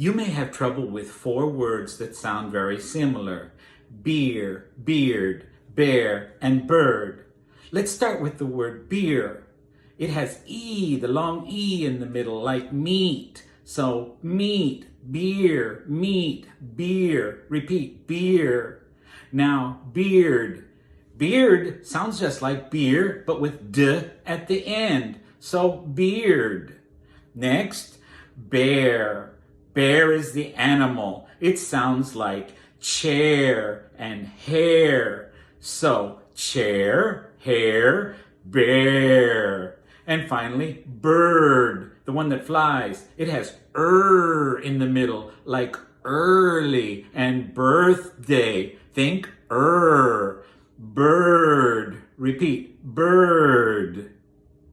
You may have trouble with four words that sound very similar: beer, beard, bear, and bird. Let's start with the word beer. It has E, the long E in the middle, like meat. So meat, beer, meat, beer. Repeat, beer. Now, beard. Beard sounds just like beer, but with D at the end. So beard. Next, bear. Bear is the animal. It sounds like chair and hair. So chair, hair, bear. And finally, bird, the one that flies. It has in the middle, like early, and birthday. Think bird. Repeat, bird.